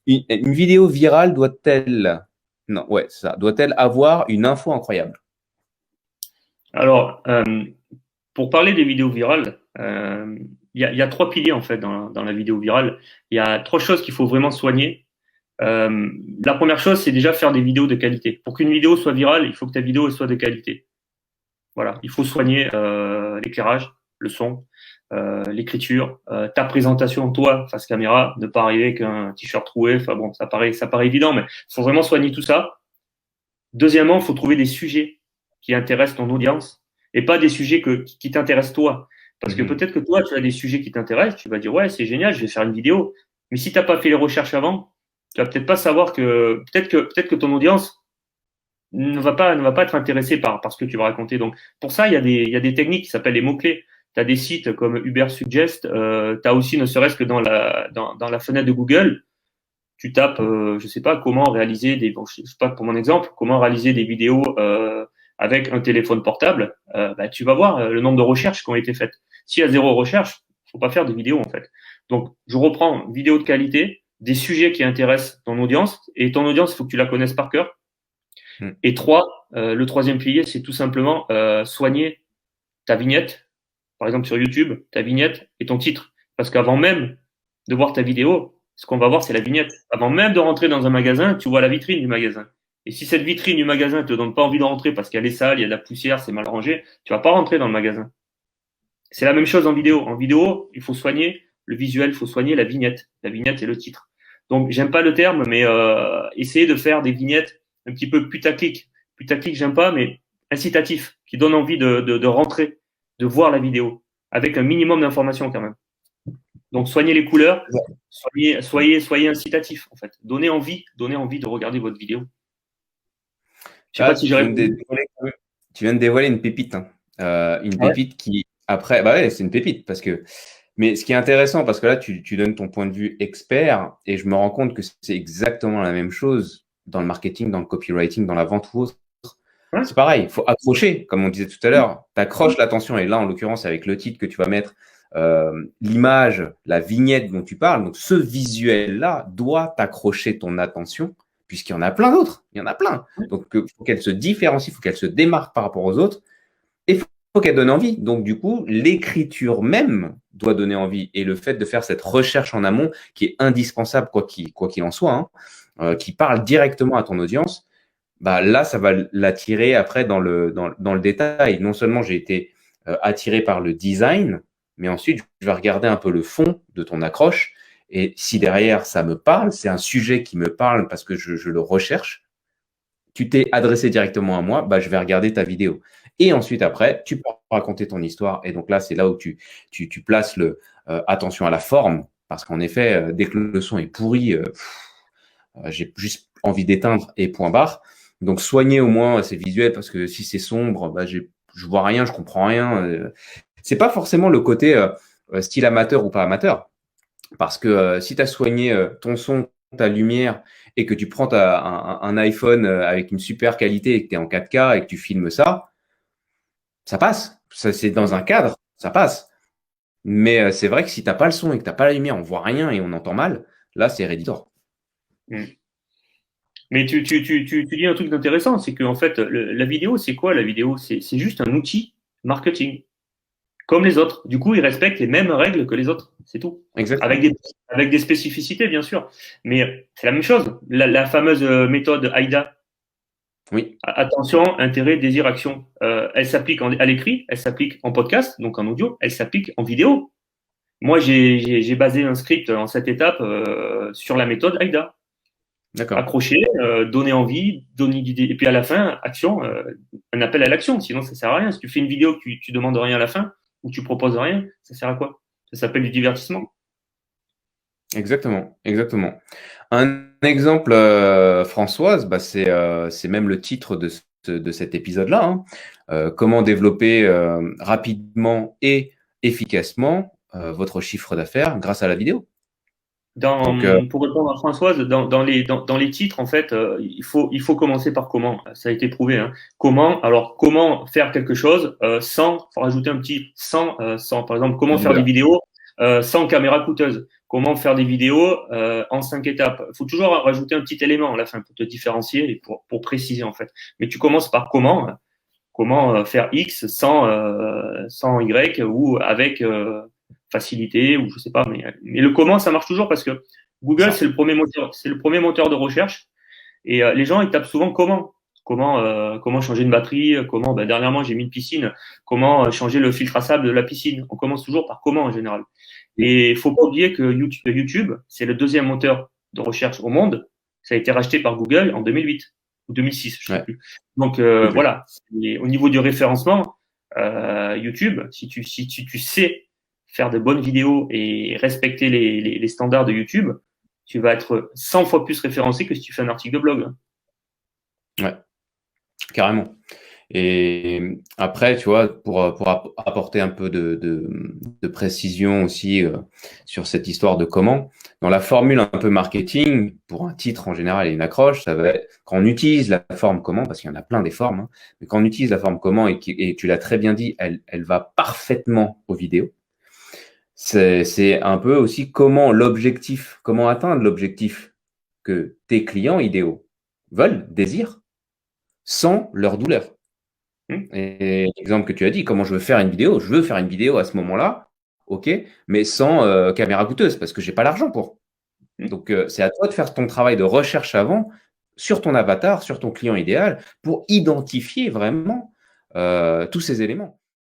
Une vidéo virale doit-elle, non, ouais, c'est ça, doit-elle avoir une info incroyable? Alors, pour parler des vidéos virales, il y a trois piliers en fait dans la vidéo virale. Il y a trois choses qu'il faut vraiment soigner. La première chose, c'est déjà faire des vidéos de qualité. Pour qu'une vidéo soit virale, il faut que ta vidéo soit de qualité. Voilà, il faut soigner l'éclairage, le son, l'écriture, ta présentation, toi, face caméra, ne pas arriver avec un t-shirt troué. Enfin bon, ça paraît évident, mais il faut vraiment soigner tout ça. Deuxièmement, il faut trouver des sujets qui intéressent ton audience et pas des sujets qui t'intéressent toi. Parce que Mhm. peut-être que toi, tu as des sujets qui t'intéressent, tu vas dire ouais, c'est génial, je vais faire une vidéo. Mais si tu n'as pas fait les recherches avant, tu vas peut-être pas savoir que peut-être que ton audience ne va pas être intéressée par ce que tu vas raconter. Donc pour ça, il y a des techniques qui s'appellent les mots-clés. Tu as des sites comme Uber Suggest, tu as aussi ne serait-ce que dans la fenêtre de Google, tu tapes, je sais pas, comment réaliser des, bon, je sais pas pour mon exemple, comment réaliser des vidéos avec un téléphone portable, bah, tu vas voir le nombre de recherches qui ont été faites. S'il y a zéro recherche, faut pas faire de vidéos en fait. Donc, je reprends vidéo de qualité, des sujets qui intéressent ton audience, et ton audience, il faut que tu la connaisses par cœur. Mhm. Et trois, le troisième pilier, c'est tout simplement soigner ta vignette, par exemple sur YouTube, ta vignette et ton titre. Parce qu'avant même de voir ta vidéo, ce qu'on va voir, c'est la vignette. Avant même de rentrer dans un magasin, tu vois la vitrine du magasin. Et si cette vitrine du magasin ne te donne pas envie de rentrer parce qu'elle est sale, il y a de la poussière, c'est mal rangé, tu vas pas rentrer dans le magasin. C'est la même chose en vidéo. En vidéo, il faut soigner le visuel, il faut soigner la vignette et le titre. Donc, j'aime pas le terme, mais essayer de faire des vignettes un petit peu putaclic. Putaclic, j'aime pas, mais incitatif, qui donne envie de rentrer, de voir la vidéo, avec un minimum d'informations quand même. Donc, soignez les couleurs, soyez incitatif, en fait. Donnez envie de regarder votre vidéo. Je sais Là, pas si j'ai répondu. tu viens de dévoiler une pépite, hein. Une Ouais. pépite qui, après, bah ouais, c'est une pépite parce que, mais ce qui est intéressant, parce que là, tu donnes ton point de vue expert et je me rends compte que c'est exactement la même chose dans le marketing, dans le copywriting, dans la vente ou autre. Ouais. C'est pareil, il faut accrocher, comme on disait tout à l'heure. Tu accroches l'attention et là, en l'occurrence, avec le titre que tu vas mettre, l'image, la vignette dont tu parles, donc ce visuel-là doit t'accrocher ton attention puisqu'il y en a plein d'autres. Il y en a plein. Donc, il faut qu'elle se différencie, il faut qu'elle se démarque par rapport aux autres et il faut qu'elle donne envie. Donc, du coup, l'écriture même doit donner envie. Et le fait de faire cette recherche en amont qui est indispensable, quoi qu'il en soit, hein, qui parle directement à ton audience, bah là, ça va l'attirer après dans le détail. Non seulement j'ai été attiré par le design, mais ensuite, je vais regarder un peu le fond de ton accroche. Et si derrière, ça me parle, c'est un sujet qui me parle parce que je le recherche, tu t'es adressé directement à moi, bah, je vais regarder ta vidéo. Et ensuite, après, tu peux raconter ton histoire. Et donc là, c'est là où tu places le attention à la forme. Parce qu'en effet, dès que le son est pourri, j'ai juste envie d'éteindre et point barre. Donc, soigner au moins ces visuels parce que si c'est sombre, bah, je vois rien, je comprends rien. C'est pas forcément le côté style amateur ou pas amateur. Parce que si tu as soigné ton son, ta lumière et que tu prends un iPhone avec une super qualité et que tu es en 4K et que tu filmes ça, ça passe. Ça, c'est dans un cadre, ça passe. Mais c'est vrai que si tu n'as pas le son et que tu n'as pas la lumière, on voit rien et on entend mal, là, c'est rédhibitoire. Mm. Mais tu dis un truc intéressant, c'est que en fait, la vidéo, c'est quoi la vidéo? C'est juste un outil marketing, comme les autres. Du coup, ils respectent les mêmes règles que les autres, c'est tout. Avec Exactement. des, avec des spécificités, bien sûr. Mais c'est la même chose. La fameuse méthode AIDA, Oui. attention, intérêt, désir, action, elle s'applique à l'écrit, elle s'applique en podcast, donc en audio, elle s'applique en vidéo. Moi, j'ai basé un script en 7 étapes sur la méthode AIDA. D'accord. Accrocher, donner envie, donner l'idée. Et puis à la fin, action, un appel à l'action. Sinon, ça sert à rien. Si tu fais une vidéo que tu demandes rien à la fin ou tu proposes rien, ça sert à quoi? Ça s'appelle du divertissement. Exactement. Exactement. Un exemple, Françoise, bah, c'est même le titre de cet épisode-là, hein. Comment développer rapidement et efficacement votre chiffre d'affaires grâce à la vidéo. Donc, Pour répondre à Françoise, dans les titres, en fait, il faut commencer par comment. Ça a été prouvé. Hein. Comment, alors, comment faire quelque chose sans, faut rajouter un petit sans, par exemple, comment faire des leader. vidéos sans caméra coûteuse. Comment faire des vidéos en 5 étapes. Il faut toujours rajouter un petit élément à la fin pour te différencier et pour préciser en fait. Mais tu commences par comment faire X sans Y ou avec facilité ou je sais pas. Mais le comment, ça marche toujours parce que Google, c'est le premier moteur de recherche. Et les gens, ils tapent souvent comment changer une batterie, dernièrement j'ai mis une piscine, comment changer le filtre à sable de la piscine. On commence toujours par comment en général. Et il faut pas oublier que YouTube, c'est le deuxième moteur de recherche au monde. Ça a été racheté par Google en 2008 ou 2006, je sais plus. Donc voilà. Et au niveau du référencement, YouTube, si tu sais faire de bonnes vidéos et respecter les standards de YouTube, tu vas être 100 fois plus référencé que si tu fais un article de blog. Ouais, carrément. Et après, tu vois, pour apporter un peu de précision aussi sur cette histoire de comment, dans la formule un peu marketing, pour un titre en général et une accroche, ça va être, quand on utilise la forme comment, parce qu'il y en a plein des formes, hein, mais quand on utilise la forme comment et tu l'as très bien dit, elle va parfaitement aux vidéos. C'est un peu aussi comment atteindre l'objectif que tes clients idéaux veulent, désirent, sans leur douleur. Et l'exemple que tu as dit, comment je veux faire une vidéo? Je veux faire une vidéo à ce moment-là, ok, mais sans caméra coûteuse, parce que j'ai pas l'argent pour. Donc, c'est à toi de faire ton travail de recherche avant sur ton avatar, sur ton client idéal, pour identifier vraiment tous ces éléments.